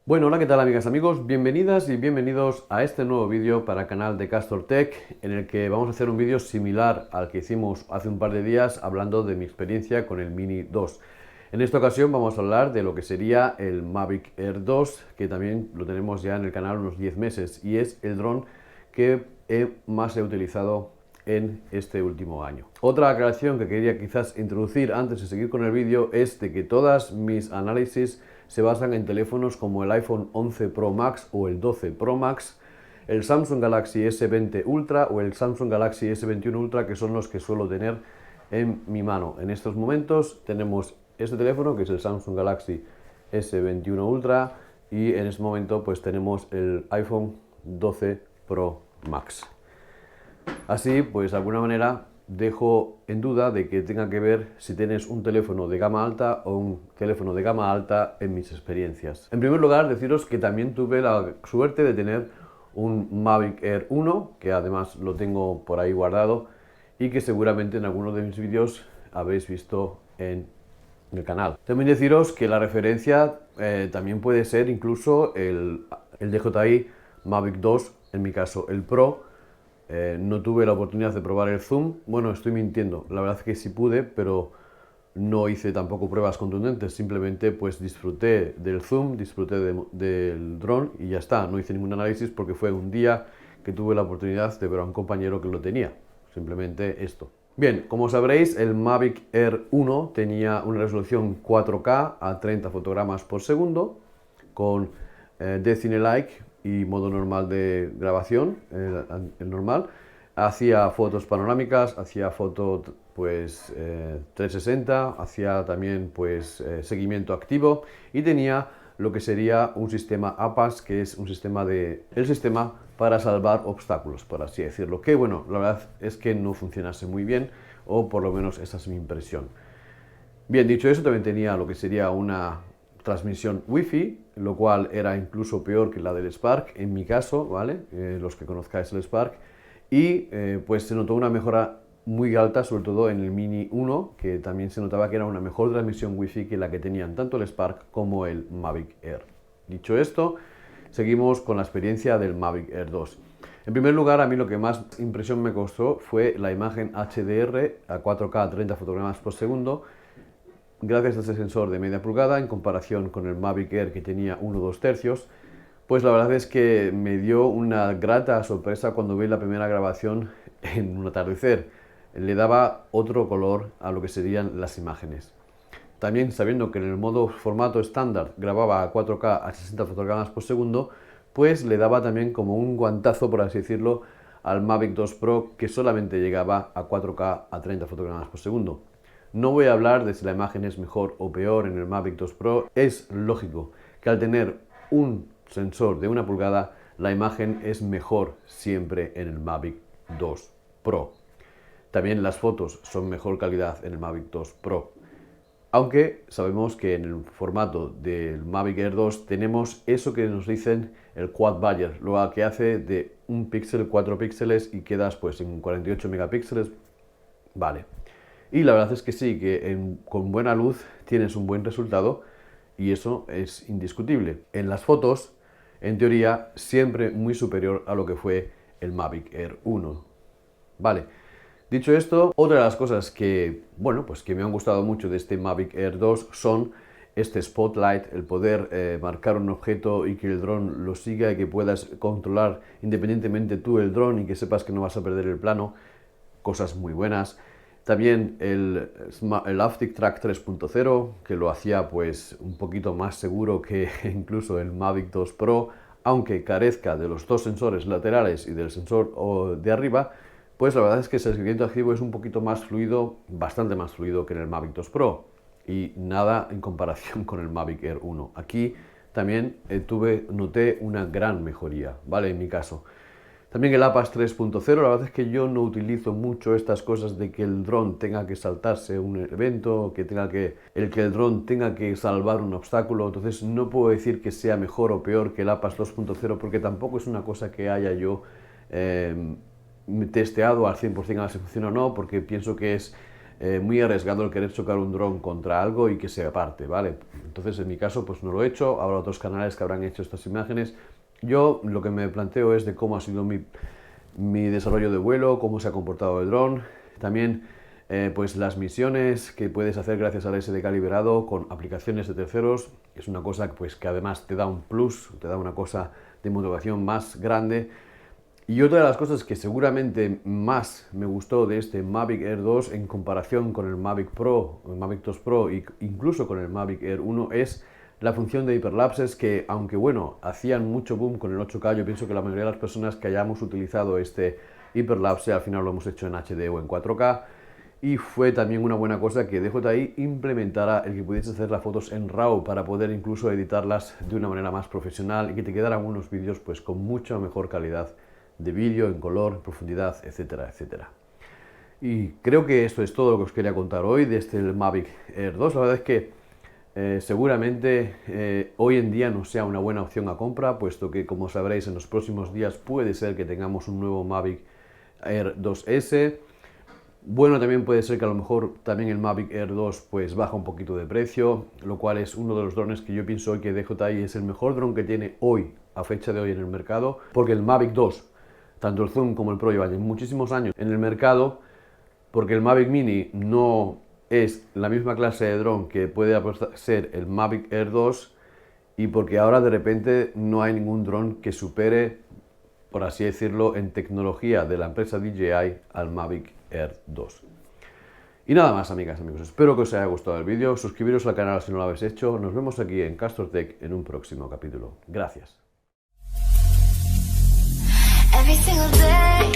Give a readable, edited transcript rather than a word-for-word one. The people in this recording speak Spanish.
Bueno, hola, ¿qué tal amigas, amigos? Bienvenidas y bienvenidos a este nuevo vídeo para el canal de Castor Tech, en el que vamos a hacer un vídeo similar al que hicimos hace un par de días hablando de mi experiencia con el Mini 2. En esta ocasión vamos a hablar de lo que sería el Mavic Air 2, que también lo tenemos ya en el canal unos 10 meses, y es el dron que más he utilizado en este último año. Otra aclaración que quería quizás introducir antes de seguir con el vídeo es de que todas mis análisis se basan en teléfonos como el iPhone 11 Pro Max o el 12 Pro Max, el Samsung Galaxy S20 Ultra o el Samsung Galaxy S21 Ultra, que son los que suelo tener en mi mano. En estos momentos tenemos este teléfono, que es el Samsung Galaxy S21 Ultra, y en este momento pues tenemos el iPhone 12 Pro Max. Así, pues de alguna manera dejo en duda de que tenga que ver si tienes un teléfono de gama alta o un teléfono de gama alta en mis experiencias. En primer lugar, deciros que también tuve la suerte de tener un Mavic Air 1, que además lo tengo por ahí guardado y que seguramente en alguno de mis vídeos habréis visto en el canal. También deciros que la referencia también puede ser incluso el DJI Mavic 2, en mi caso el Pro. No tuve la oportunidad de probar el zoom. Bueno, estoy mintiendo. La verdad es que sí pude, pero no hice tampoco pruebas contundentes. Simplemente pues disfruté del zoom, disfruté del dron y ya está. No hice ningún análisis porque fue un día que tuve la oportunidad de ver a un compañero que lo tenía. Simplemente esto. Bien, como sabréis, el Mavic Air 1 tenía una resolución 4K a 30 fotogramas por segundo con D-Cine-like y modo normal de grabación, el normal. Hacía fotos panorámicas, hacía foto pues 360, hacía también pues seguimiento activo y tenía lo que sería un sistema APAS, que es un sistema el sistema para salvar obstáculos, por así decirlo, que bueno, la verdad es que no funcionase muy bien, o por lo menos esa es mi impresión. Bien, dicho eso, también tenía lo que sería una transmisión Wi-Fi, lo cual era incluso peor que la del Spark, en mi caso, ¿vale? Los que conozcáis el Spark. Y pues se notó una mejora muy alta, sobre todo en el Mini 1, que también se notaba que era una mejor transmisión Wi-Fi que la que tenían tanto el Spark como el Mavic Air. Dicho esto, seguimos con la experiencia del Mavic Air 2. En primer lugar, a mí lo que más impresión me costó fue la imagen HDR a 4K a 30 fotogramas por segundo, gracias a este sensor de media pulgada en comparación con el Mavic Air, que tenía 1,2 tercios. Pues la verdad es que me dio una grata sorpresa cuando vi la primera grabación en un atardecer. Le daba otro color a lo que serían las imágenes. También sabiendo que en el modo formato estándar grababa a 4K a 60 fotogramas por segundo, pues le daba también como un guantazo, por así decirlo, al Mavic 2 Pro, que solamente llegaba a 4K a 30 fotogramas por segundo. No voy a hablar de si la imagen es mejor o peor en el Mavic 2 Pro. Es lógico que al tener un sensor de 1 pulgada, la imagen es mejor siempre en el Mavic 2 Pro. También las fotos son mejor calidad en el Mavic 2 Pro. Aunque sabemos que en el formato del Mavic Air 2 tenemos eso que nos dicen el Quad Bayer, lo que hace de un píxel 4 píxeles y quedas pues en 48 megapíxeles. Vale. Y la verdad es que sí, que con buena luz tienes un buen resultado y eso es indiscutible. En las fotos, en teoría, siempre muy superior a lo que fue el Mavic Air 1. Vale. Dicho esto, otra de las cosas que, bueno, pues que me han gustado mucho de este Mavic Air 2 son este spotlight, el poder marcar un objeto y que el dron lo siga y que puedas controlar independientemente tú el dron y que sepas que no vas a perder el plano. Cosas muy buenas. También el Haptic Track 3.0, que lo hacía pues un poquito más seguro que incluso el Mavic 2 Pro, aunque carezca de los dos sensores laterales y del sensor de arriba, pues la verdad es que el seguimiento activo es un poquito más fluido, bastante más fluido que en el Mavic 2 Pro, y nada en comparación con el Mavic Air 1. Aquí también noté una gran mejoría, ¿vale? En mi caso. También el APAS 3.0, la verdad es que yo no utilizo mucho estas cosas de que el dron tenga que saltarse un evento, que el dron tenga que salvar un obstáculo, entonces no puedo decir que sea mejor o peor que el APAS 2.0 porque tampoco es una cosa que haya yo testeado al 100% a ver si funciona o no, porque pienso que es muy arriesgado el querer chocar un dron contra algo y que se aparte, ¿vale? Entonces en mi caso pues no lo he hecho, habrá otros canales que habrán hecho estas imágenes. Yo lo que me planteo es de cómo ha sido mi desarrollo de vuelo, cómo se ha comportado el dron, también pues las misiones que puedes hacer gracias al SDK liberado con aplicaciones de terceros. Es una cosa pues, que además te da un plus, te da una cosa de motivación más grande. Y otra de las cosas que seguramente más me gustó de este Mavic Air 2 en comparación con el Mavic Pro, el Mavic 2 Pro e incluso con el Mavic Air 1 es la función de hiperlapses que, aunque bueno, hacían mucho boom con el 8K, yo pienso que la mayoría de las personas que hayamos utilizado este hiperlapse al final lo hemos hecho en HD o en 4K. Y fue también una buena cosa que DJI implementara el que pudiese hacer las fotos en RAW para poder incluso editarlas de una manera más profesional y que te quedaran unos vídeos pues con mucha mejor calidad de vídeo, en color, en profundidad, etcétera, etcétera. Y creo que esto es todo lo que os quería contar hoy de este Mavic Air 2. La verdad es que seguramente hoy en día no sea una buena opción a compra, puesto que, como sabréis, en los próximos días puede ser que tengamos un nuevo Mavic Air 2S. Bueno, también puede ser que a lo mejor también el Mavic Air 2 pues baja un poquito de precio, lo cual es uno de los drones que yo pienso hoy que DJI es el mejor dron que tiene hoy, a fecha de hoy en el mercado, porque el Mavic 2, tanto el Zoom como el Pro llevan muchísimos años en el mercado, porque el Mavic Mini no es la misma clase de dron que puede ser el Mavic Air 2 y porque ahora de repente no hay ningún dron que supere, por así decirlo, en tecnología de la empresa DJI al Mavic Air 2. Y nada más, amigas y amigos, espero que os haya gustado el vídeo, suscribiros al canal si no lo habéis hecho, nos vemos aquí en Castor Tech en un próximo capítulo. Gracias. Every single day